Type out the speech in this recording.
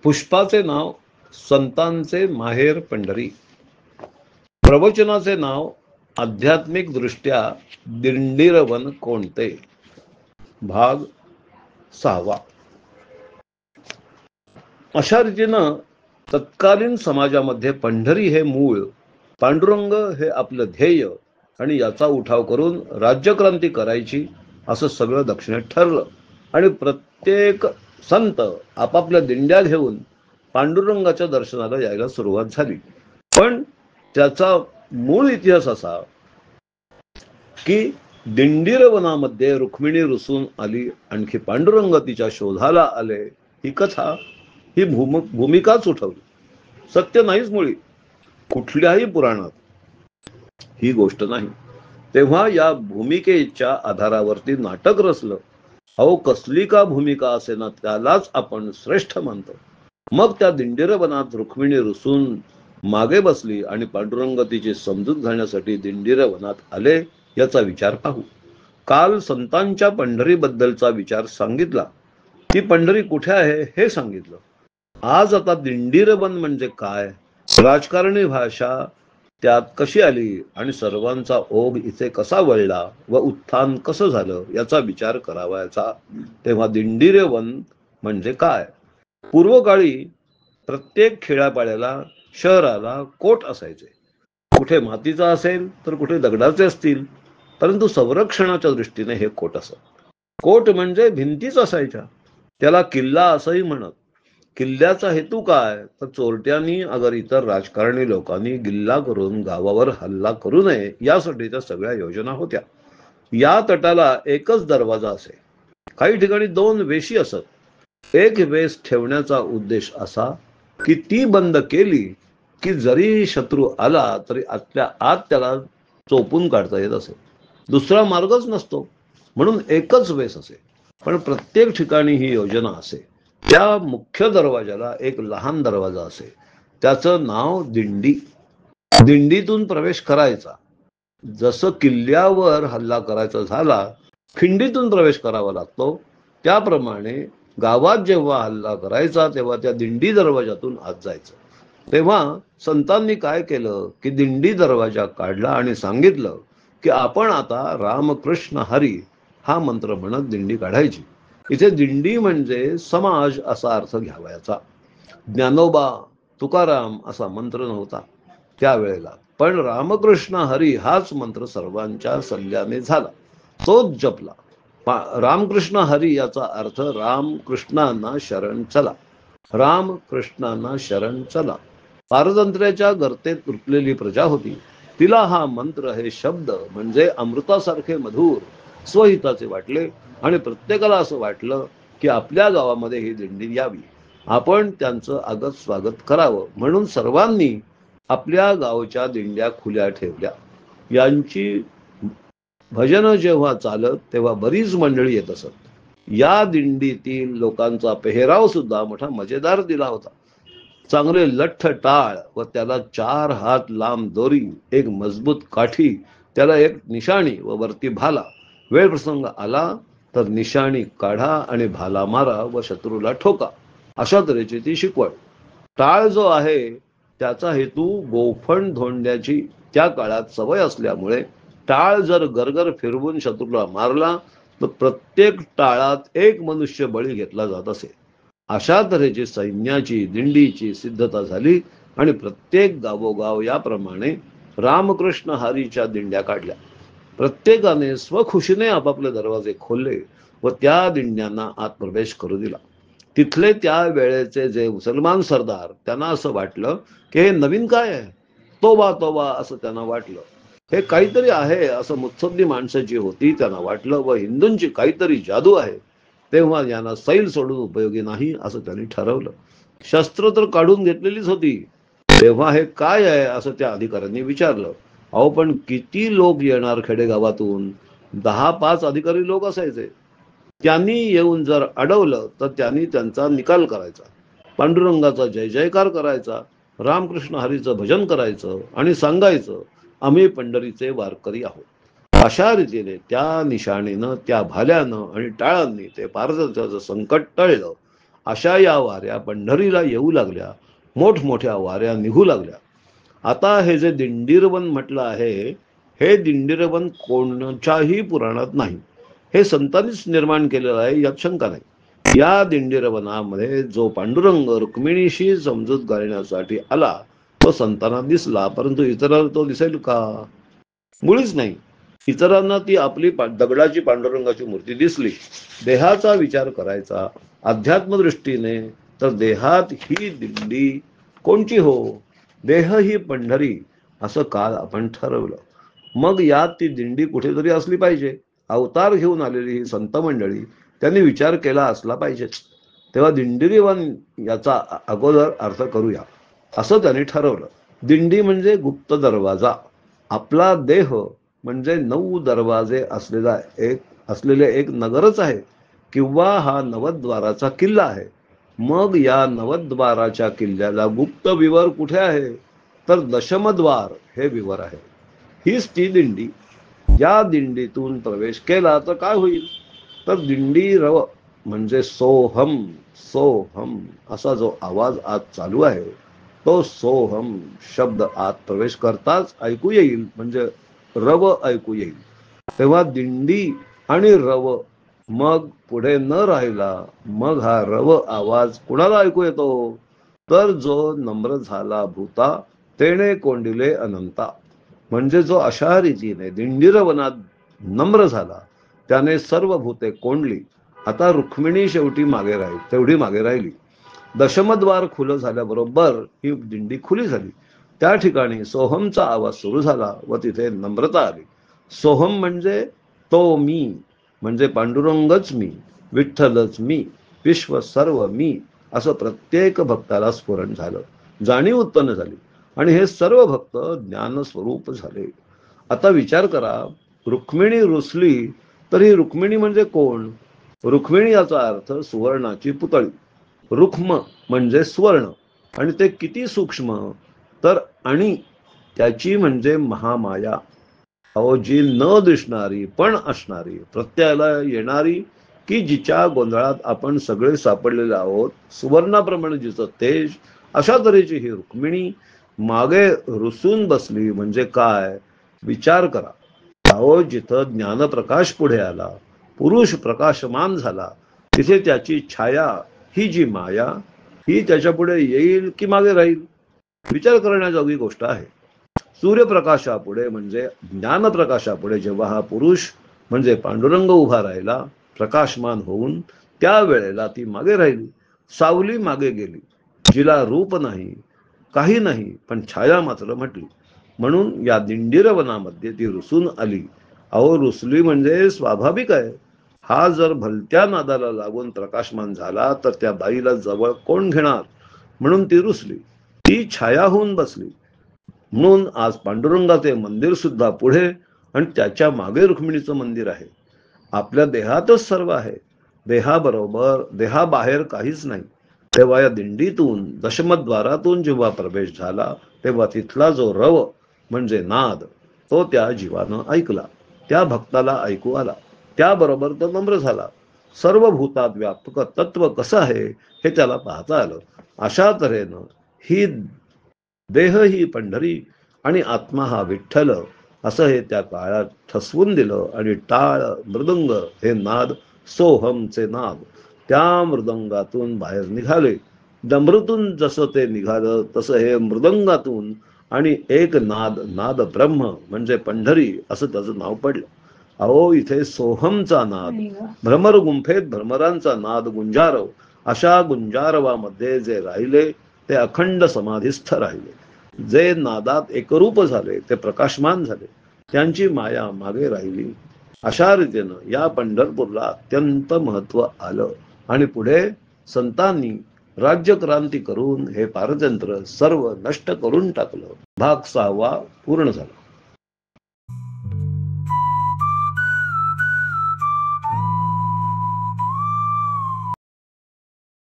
पुष्पाचे नाव संतांचे माहेर पंढरी. प्रवचनाचे नाव आध्यात्मिक दृष्ट्या दिंडीरवन कोणते. भाग 6. अशा रीतीनं तत्कालीन समाजामध्ये पंढरी हे मूळ, पांडुरंग हे आपलं ध्येय आणि याचा उठाव करून राज्यक्रांती करायची असं सगळं दक्षिणेत ठरलं. आणि प्रत्येक संत आपापल्या दिंड्या घेऊन पांडुरंगाच्या दर्शनाला यायला सुरुवात झाली. पण त्याचा मूळ इतिहास असा की दिंडीरवनामध्ये रुक्मिणी रुसून आली, आणखी पांडुरंग तिच्या शोधाला आले. ही कथा, ही भूमिकाच उठवली, सत्य नाहीच मुळी कुठल्याही पुराणात ही गोष्ट नाही. तेव्हा या भूमिकेच्या आधारावरती नाटक रचलं. अहो, कसली का भूमिका असे ना, त्यालाच आपण श्रेष्ठ मानतो. मग त्या दिंडीरवनात रुक्मिणी रुसून मागे बसली आणि पांडुरंग तिची समजूत घालण्यासाठी दिंडीरवनात आले. याचा विचार पाहू. काल संतांच्या पंढरीबद्दलचा विचार सांगितला, ती पंढरी कुठे आहे हे सांगितलं. आज आता दिंडीरवन म्हणजे काय, राजकारणी भाषा त्यात कशी आली आणि सर्वांचा ओघ इथे कसा वळला व उत्थान कसं झालं याचा विचार करावायचा. तेव्हा दिंडीरवन म्हणजे काय. पूर्वकाळी प्रत्येक खेड्यापाड्याला, शहराला कोट असायचे. कुठे मातीचा असेल तर कुठे दगडाचे असतील, परंतु संरक्षणाच्या दृष्टीने हे कोट असत. कोट म्हणजे भिंतीच असायच्या. त्याला किल्ला असंही म्हणत. किल्ल्याचा हेतू काय, तर चोरट्यांनी अगर इतर राजकारणी लोकांनी किल्ला करून गावावर हल्ला करू नये यासाठी त्या सगळ्या योजना होत्या. या तटाला एकच दरवाजा असे. काही ठिकाणी 2 वेशी असत. एक वेस ठेवण्याचा उद्देश असा की ती बंद केली की जरी शत्रू आला तरी आतल्या आत त्याला चोपून काढता येत असे. दुसरा मार्गच नसतो, म्हणून एकच वेस असे. पण प्रत्येक ठिकाणी ही योजना असे. त्या मुख्य दरवाजाला एक लहान दरवाजा असे, त्याचं नाव दिंडी. दिंडीतून प्रवेश करायचा. जसं किल्ल्यावर हल्ला करायचा झाला खिंडीतून प्रवेश करावा लागतो, त्याप्रमाणे गावात जेव्हा हल्ला करायचा तेव्हा त्या दिंडी दरवाजातून आत जायचं. तेव्हा संतांनी काय केलं की दिंडी दरवाजा काढला आणि सांगितलं की आपण आता रामकृष्ण हरी हा मंत्र म्हणत दिंडी काढायची. इथे दिंडी म्हणजे समाज असा अर्थ घ्यावायचा. ज्ञानोबा, तुकाराम असा मंत्र नव्हता त्यावेळेला, पण रामकृष्ण हरी हाच मंत्र सर्वांच्या सल्ल्याने झाला, तोच जपला. रामकृष्ण हरी याचा अर्थ रामकृष्णांना शरण चला. रामकृष्णांना शरण चला. पारतंत्र्याच्या गर्तेत रुतलेली प्रजा होती. तिला हा मंत्र, हे शब्द म्हणजे अमृतासारखे मधुर, स्वहिताचे वाटले आणि प्रत्येकाला असं वाटलं की आपल्या गावामध्ये ही दिंडी यावी, आपण त्यांचं आगत स्वागत करावं. म्हणून सर्वांनी आपल्या गावच्या दिंड्या खुल्या ठेवल्या. यांची भजन जेव्हा चालत तेव्हा बरीच मंडळी येत असत. या दिंडीतील लोकांचा पेहराव सुद्धा मोठा मजेदार दिला होता. चांगले लठ्ठ टाळ व त्याला 4 हात लांब दोरी, एक मजबूत काठी, त्याला एक निशाणी व वरती भाला. वेळ प्रसंग आला तर निशाणी काढा आणि भाला मारा व शत्रूला ठोका, अशा तऱ्हेची ती शिकवण. टाळ जो आहे त्याचा हेतू गोफण धोंड्याची त्या काळात सवय असल्यामुळे टाळ जर गरगर फिरवून शत्रूला मारला तर प्रत्येक टाळात एक मनुष्य बळी घेतला जात असे. अशा तऱ्हेची सैन्याची, दिंडीची सिद्धता झाली आणि प्रत्येक गावोगाव याप्रमाणे रामकृष्ण हरीच्या दिंड्या काढल्या. प्रत्येकाने स्वखुशीने आपापले दरवाजे खोलले व त्या दिंड्यांना आत प्रवेश करू दिला. तिथले त्या वेळेचे जे मुसलमान सरदार, त्यांना असं वाटलं की हे नवीन काय आहे, तोबा तोबा असं त्यांना वाटलं. हे काहीतरी आहे असं मुत्सद्दी माणसं जी होती त्यांना वाटलं, व हिंदूंची काहीतरी जादू आहे. तेव्हा यांना सैल सोडून उपयोगी नाही असं त्यांनी ठरवलं. शस्त्र तर काढून घेतलेलीच होती. तेव्हा हे काय आहे असं त्या अधिकाऱ्यांनी विचारलं. अहो, पण किती लोक येणार खेडेगावातून, 10-5 अधिकारी लोक असायचे. त्यांनी येऊन जर अडवलं तर त्यांनी त्यांचा निकाल करायचा, पांडुरंगाचा जय जयकार करायचा, रामकृष्ण हरीचं भजन करायचं आणि सांगायचं आम्ही पंढरीचे वारकरी आहोत. अशा रीतीने त्या निशाणीनं, त्या भाल्यानं आणि टाळांनी ते पारतंत्र्याचं संकट टळलं अशा या वाऱ्या पंढरीला येऊ लागल्या, मोठमोठ्या वाऱ्या निघू लागल्या. आता हे जे दिंडीरवन म्हटलं आहे, हे दिंडीरवन कोणच्याही पुराणात नाही. हे संतांनीच निर्माण केलेलं आहे, यात शंका नाही. या दिंडीरवनामध्ये जो पांडुरंग रुक्मिणीशी समजूत घालण्यासाठी आला तो संतांना दिसला, परंतु इतरांना तो दिसेल का? मुळीच नाही. इतरांना ती आपली दगडाची पांडुरंगाची मूर्ती दिसली. देहाचा विचार करायचा अध्यात्म दृष्टीने तर देहात ही दिंडी कोणची हो? देह ही पंढरी असं काल आपण ठरवलं. मग यात ती दिंडी कुठेतरी असली पाहिजे. अवतार घेऊन आलेली ही संत मंडळी त्यांनी विचार केला असला पाहिजे. तेव्हा दिंडीरीवन याचा अगोदर अर्थ करूया असं त्यांनी ठरवलं. दिंडी म्हणजे गुप्त दरवाजा. आपला देह म्हणजे 9 दरवाजे असलेले एक नगरच आहे, किंवा हा नवद्वाराचा किल्ला आहे. मग या नवद्वाराच्या किल्ल्याला गुप्त विवर कुठे आहे? तर दशमद्वार हे विवर आहे. हीच ती दिंडी. या दिंडीतून प्रवेश केला तर काय होईल? तर दिंडी रव म्हणजे सोहम सोहम असा जो आवाज आज चालू आहे, तो सोहम शब्द आत प्रवेश करताच ऐकू येईल, म्हणजे रव ऐकू येईल. तेव्हा दिंडी आणि रव मग पुढे न राहिला. मग हा रव आवाज कुणाला ऐकू येतो? तर जो नम्र झाला भूता तेणे कोंडिले अनंता. म्हणजे जो अशा रीतीने दिंडीरवनात नम्र झाला त्याने सर्व भूते कोंडली. आता रुक्मिणी शेवटी तेवढी मागे राहिली. दशमद्वार खुलं झाल्याबरोबर ही दिंडी खुली झाली. त्या ठिकाणी सोहमचा आवाज सुरू झाला व तिथे नम्रता आली. सोहम म्हणजे तो मी, म्हणजे पांडुरंगच मी, विठ्ठलच मी, विश्व सर्व मी असं प्रत्येक भक्ताला स्फुरण झालं, जाणीव उत्पन्न झाली आणि हे सर्व भक्त ज्ञानस्वरूप झाले. आता विचार करा, रुक्मिणी रुसली तर ही रुक्मिणी म्हणजे कोण? रुक्मिणी याचा अर्थ सुवर्णाची पुतळी. रुक्म म्हणजे स्वर्ण, आणि ते किती सूक्ष्म, तर आणि त्याची म्हणजे महामाया. अहो, जी न दिसणारी पण असणारी, प्रत्ययाला येणारी, की जिच्या गोंधळात आपण सगळे सापडलेले आहोत, सुवर्णाप्रमाणे जिचं तेज, अशा तऱ्हेची ही रुक्मिणी मागे रुसून बसली म्हणजे काय? विचार करा. अहो, जिथं ज्ञानप्रकाश पुढे आला, पुरुष प्रकाशमान झाला, तिथे त्याची छाया ही जी माया, ही त्याच्या पुढे येईल की मागे राहील? विचार करण्याजोगी गोष्ट आहे. सूर्यप्रकाशापुढे म्हणजे ज्ञानप्रकाशापुढे जेव्हा हा पुरुष म्हणजे पांडुरंग उभा राहिला प्रकाशमान होऊन, त्यावेळेला ती मागे राहिली. सावली मागे गेली, जिला रूप नाही, काही नाही, पण छाया मात्र म्हटली. म्हणून या दिंडीरवनामध्ये ती रुसून आली. अहो, रुसली म्हणजे स्वाभाविक आहे. हा जर भलत्या नादाला लागून प्रकाशमान झाला तर त्या बाईला जवळ कोण घेणार? म्हणून ती रुसली, ती छाया होऊन बसली. म्हणून आज पांडुरंगाचे मंदिर सुद्धा पुढे आणि त्याच्या मागे रुक्मिणीचं मंदिर आहे. आपल्या देहातच सर्व आहे. देहाबाहेर काहीच नाही. तेव्हा या दिंडीतून दशमद्वारातून जेव्हा प्रवेश झाला तेव्हा तिथला जो रव म्हणजे नाद, तो त्या जीवानं ऐकला, त्या भक्ताला ऐकू आला. त्याबरोबर तो नम्र झाला. सर्व भूतात व्यापक तत्व कसं आहे हे त्याला पाहता आलं. अशा तऱ्हेनं ही देह ही पंढरी आणि आत्मा हा विठ्ठल असं हे त्या काळात ठसवून दिलं. आणि टाळ मृदंग हे नाद, सोहमचे नाद त्या मृदंगातून बाहेर निघाले. डमरूतून जसं ते निघालं तसं हे मृदंगातून, आणि एक नाद ब्रह्म म्हणजे पंढरी असं त्याचं नाव पडलं. अहो, इथे सोहमचा नाद, भ्रमर गुंफेत भ्रमरांचा नाद गुंजारव, अशा गुंजारवामध्ये जे राहिले ते अखंड समाधिस्थ राहिले. जे नादात एकरूप झाले ते प्रकाशमान झाले, त्यांची माया मागे राहिली. अशा रीतीनं या पंढरपूरला अत्यंत महत्व आलं आणि पुढे संतांनी राज्यक्रांती करून हे पारतंत्र सर्व नष्ट करून टाकलं. भाग 6 पूर्ण झाला.